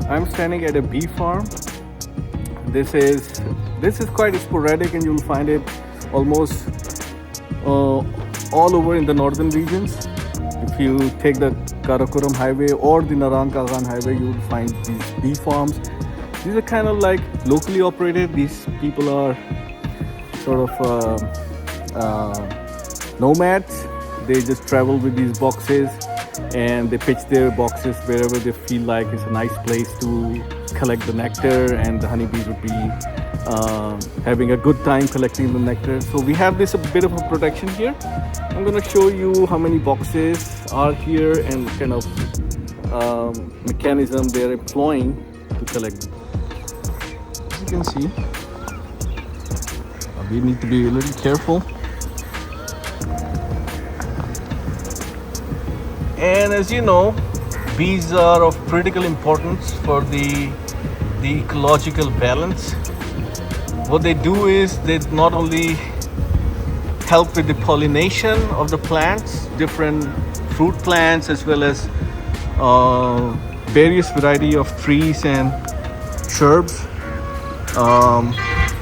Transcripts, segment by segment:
I'm standing at a bee farm. This is quite sporadic, and you'll find it almost all over in the northern regions. If you take the Karakoram highway or the Narang Kagan highway, you will find these bee farms. These are kind of like locally operated. These people are sort of nomads. They just travel with these boxes and they pitch their boxes wherever they feel like it's a nice place to collect the nectar, and the honeybees would be having a good time collecting the nectar. So we have this a bit of a protection here. I'm going to show you how many boxes are here and kind of mechanism they're employing to collect them. As you can see, we need to be a little careful. And as you know, bees are of critical importance for the ecological balance. What they do is they not only help with the pollination of the plants, different fruit plants, as well as various variety of trees and shrubs.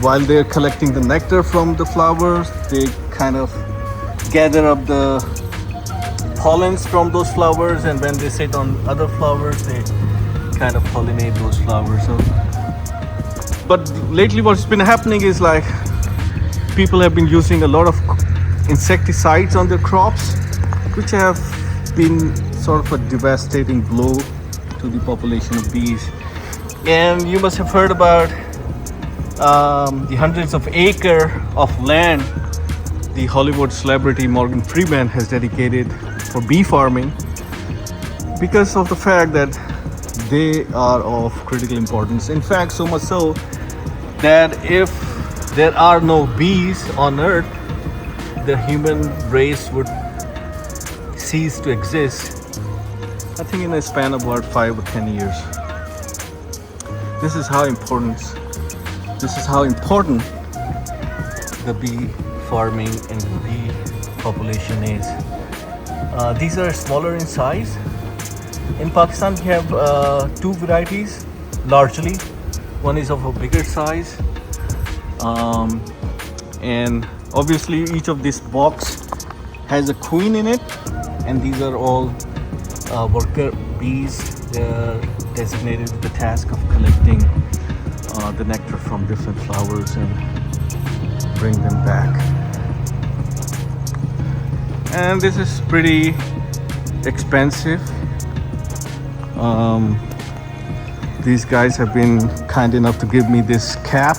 While they're collecting the nectar from the flowers, they kind of gather up the pollens from those flowers, and when they sit on other flowers, they kind of pollinate those flowers. So, but lately what's been happening is like people have been using a lot of insecticides on their crops, which have been sort of a devastating blow to the population of bees. And you must have heard about the hundreds of acres of land the Hollywood celebrity Morgan Freeman has dedicated for bee farming, because of the fact that they are of critical importance. In fact, so much so that if there are no bees on Earth, the human race would cease to exist. I think in a span of about 5 or 10 years. This is how important the bee farming and the bee population is. These are smaller in size. In Pakistan, we have two varieties largely. One is of a bigger size, and obviously each of this box has a queen in it, and these are all worker bees. They are designated with the task of collecting the nectar from different flowers and bring them back. And this is pretty expensive. These guys have been kind enough to give me this cap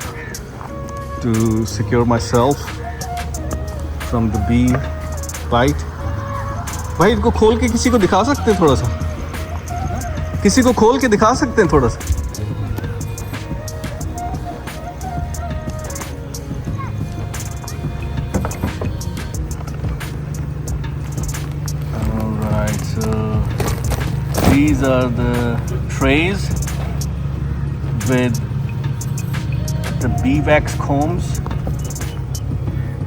to secure myself from the bee bite. भाई इनको खोल के किसी को दिखा सकते हैं थोड़ा सा? किसी को खोल के दिखा सकते हैं थोड़ा सा? Alright, so these are the trays with the bee wax combs,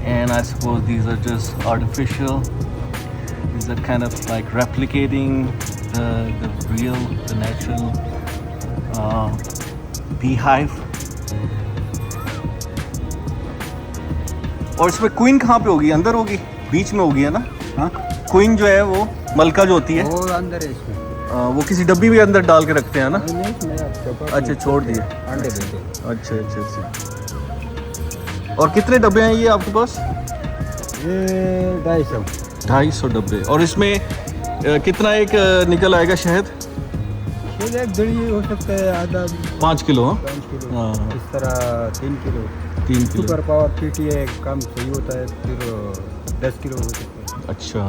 and I suppose these are just artificial. These are kind of like replicating the natural beehive. और इसमें क्वीन कहाँ पे होगी? अंदर होगी, बीच में होगी, है ना? हाँ, क्वीन जो है वो मलका जो होती है वो अंदर है इसमें। वो किसी डब्बी में अंदर डाल के रखते हैं ना? अच्छा, छोड़ दिए अंडे देते। अच्छा अच्छा अच्छा। और कितने डब्बे हैं ये आपके पास? ये 250 डब्बे। और इसमें कितना एक निकल आएगा शहद? शहद एक दड़ी हो सकता है, आधा 5 किलो। हाँ, 5 किलो। हाँ, इस तरह 3 kilo. 3 kilo. Super power PTA काम सही होता है, फिर 10 किलो हो सकता है। अच्छा,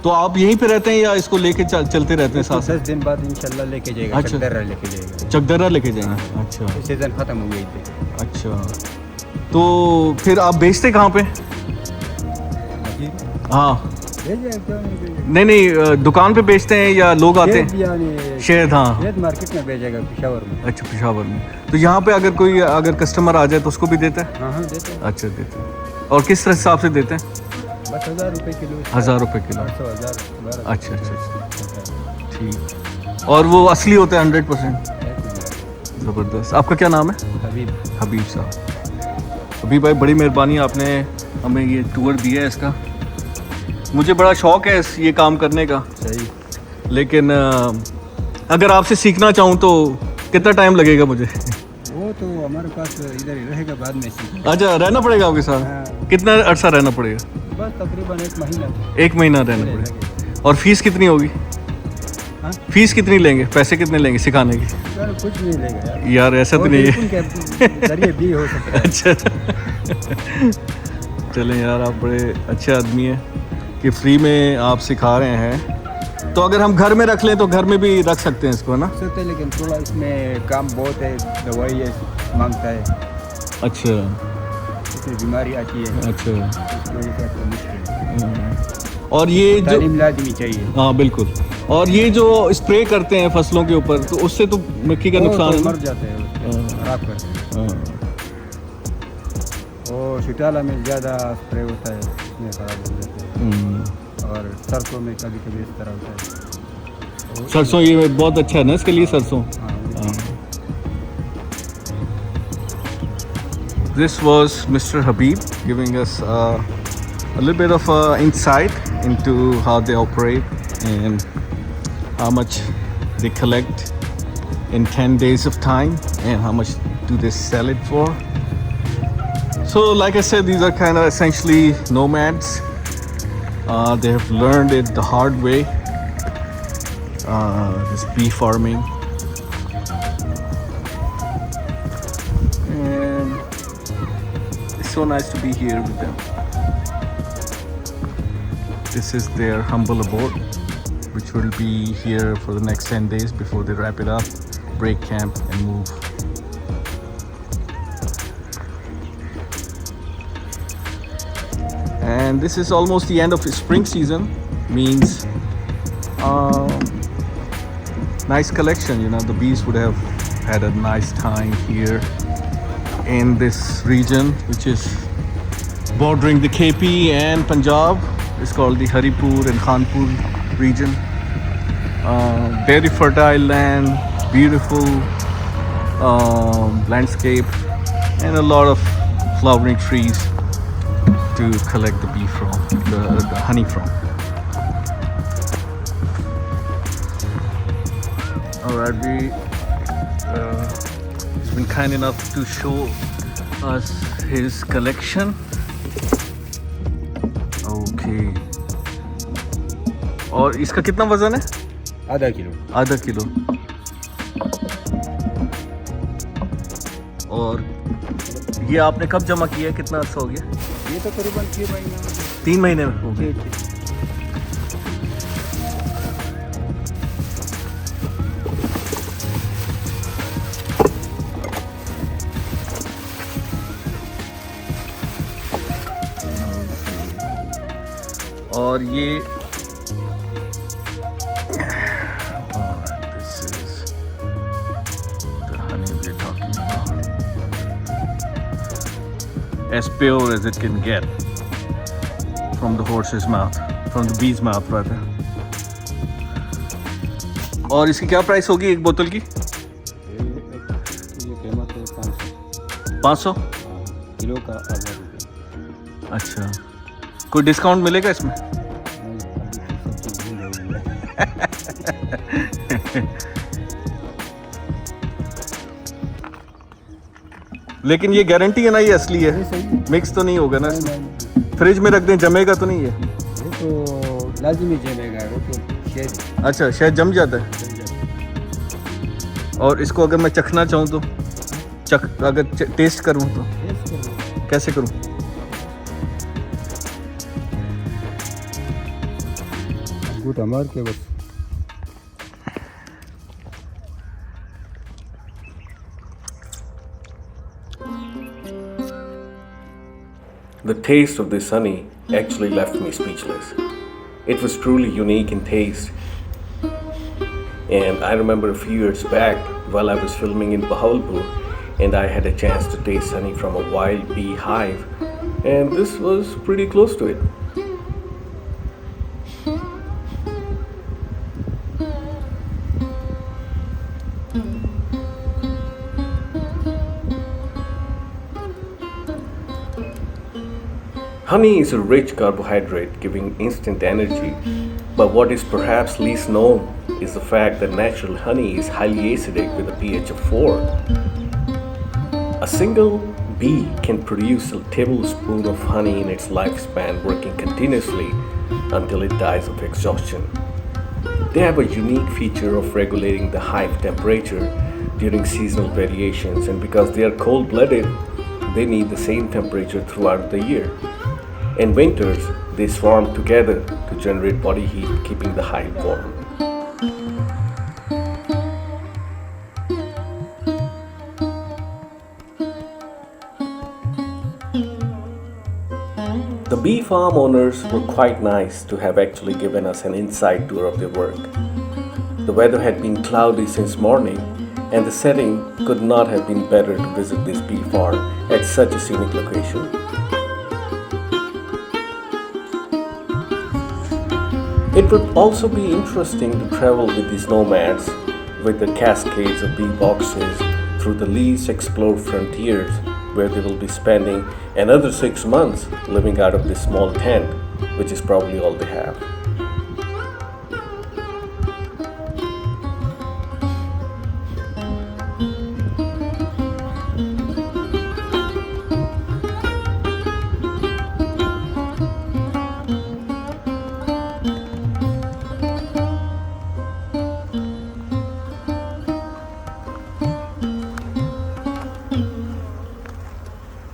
तो आप यहीं पे रहते हैं या इसको लेके चलते रहते हैं साथ? 10 दिन बाद इंशाल्लाह लेके जाएगा। अच्छा, चकदर्रा लेके जाएगा। चकदर्रा लेके जाएंगे। अच्छा, सीजन खत्म हो गई थी। अच्छा, तो फिर आप बेचते कहाँ पे? हाँ, नहीं, दुकान पे बेचते हैं या लोग आते हैं? शहद, हाँ, शहद मार्केट में बेचेगा पेशावर में। अच्छा, पेशावर में। तो यहाँ पे अगर कस्टमर आ जाए तो उसको भी देता है? हाँ, देते हैं। अच्छा, देते हैं। और किस हिसाब से देते हैं? बस 1000 रुपये किलो। 1000 रुपये किलो। 1000। अच्छा अच्छा अच्छा, ठीक। और वो असली होता है 100%? ज़बरदस्त। आपका क्या नाम है? हबीब साहब। हबीब भाई बड़ी मेहरबानी, आपने हमें ये टूर दिया है इसका। मुझे बड़ा शौक़ है ये काम करने का। सही। लेकिन अगर आपसे सीखना चाहूँ तो कितना टाइम लगेगा मुझे? वो तो हमारे पास इधर ही रहेगा, बाद में सीख। अच्छा, रहना पड़ेगा आपके साथ? हाँ। कितना अर्सा रहना पड़ेगा? बस तकरीबन 1 महीना। 1 महीना रहना पड़ेगा। और फीस कितनी होगी? हाँ? फीस कितनी लेंगे, पैसे कितने लेंगे सिखाने की? यार कुछ नहीं लेगा यार ऐसा तो नहीं है। जरिए भी हो सकता है। अच्छा चलें यार, आप बड़े अच्छे आदमी हैं कि फ्री में आप सिखा रहे हैं। तो अगर हम घर में रख लें तो घर में भी रख सकते हैं इसको, है ना? सकते हैं, लेकिन थोड़ा इसमें काम बहुत है, दवाई है मांगता है। अच्छा, इसमें बीमारी आती है। अच्छा। इस वजह से आपको मुश्किल है। और ये जो तालीम लाजमी चाहिए। हाँ बिल्कुल। और ये जो स्प्रे करते हैं फसलों के ऊपर, तो उससे तो मिट्टी का नुकसान है, मर जाते हैं, खराब करते हैं। और शिटाला में ज़्यादा स्प्रे होता है, इसमें खराब हो जाते हैं। और सरसों में कभी कभी इस तरह होता है। सरसों ये बहुत अच्छा है ना इसके लिए, सरसों। This was Mr. Habib giving us a little bit of insight into how they operate and how much they collect in 10 days of time and how much do they sell it for. So like I said, these are kind of essentially nomads. They have learned it the hard way, this bee farming. And it's so nice to be here with them. This is their humble abode, which will be here for the next 10 days before they wrap it up, break camp and move. And this is almost the end of spring season, means nice collection. You know, the bees would have had a nice time here in this region, which is bordering the KP and Punjab. It's called the Haripur and Khanpur region. Very fertile land, beautiful landscape, and a lot of flowering trees to collect the bee from, the honey from. Alright, he's been kind enough to show us his collection. Okay. और इसका कितना वजन है? आधा kilo. आधा kilo. और ये आपने कब जमा किया, कितना अर्सा हो गया? ये तो करीबन 3 महीने में हो गए। और ये this is the honey we're talking about, as pure as it can get from the horse's mouth, from the bee's mouth rather. और इसकी क्या प्राइस होगी एक बोतल की? ये कीमत है 500। 500 किलो का 1000 रुपये। अच्छा, कोई डिस्काउंट मिलेगा इसमें? लेकिन ये गारंटी है ना, ये असली है, मिक्स तो नहीं होगा ना इसमें? फ्रिज में रख दें, जमेगा तो नहीं है? ये तो लाजिमी जमेगा, वो तो शहद। अच्छा, शहद जम जाता है। और इसको अगर मैं चखना चाहूँ तो अगर टेस्ट करूँ तो कैसे करूँ? अंगूठा मार के बस। The taste of this honey actually left me speechless. It was truly unique in taste. And I remember a few years back while I was filming in Bahawalpur and I had a chance to taste honey from a wild bee hive, and this was pretty close to it. Honey is a rich carbohydrate giving instant energy, but what is perhaps least known is the fact that natural honey is highly acidic with a pH of 4. A single bee can produce a tablespoon of honey in its lifespan, working continuously until it dies of exhaustion. They have a unique feature of regulating the hive temperature during seasonal variations, and because they are cold-blooded, they need the same temperature throughout the year. In winters, they swarm together to generate body heat, keeping the hive warm. The bee farm owners were quite nice to have actually given us an inside tour of their work. The weather had been cloudy since morning, and the setting could not have been better to visit this bee farm at such a scenic location. It would also be interesting to travel with these nomads with the cascades of bee boxes through the least explored frontiers, where they will be spending another 6 months living out of this small tent, which is probably all they have.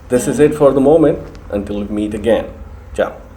This is it for the moment. Until we meet again. Ciao.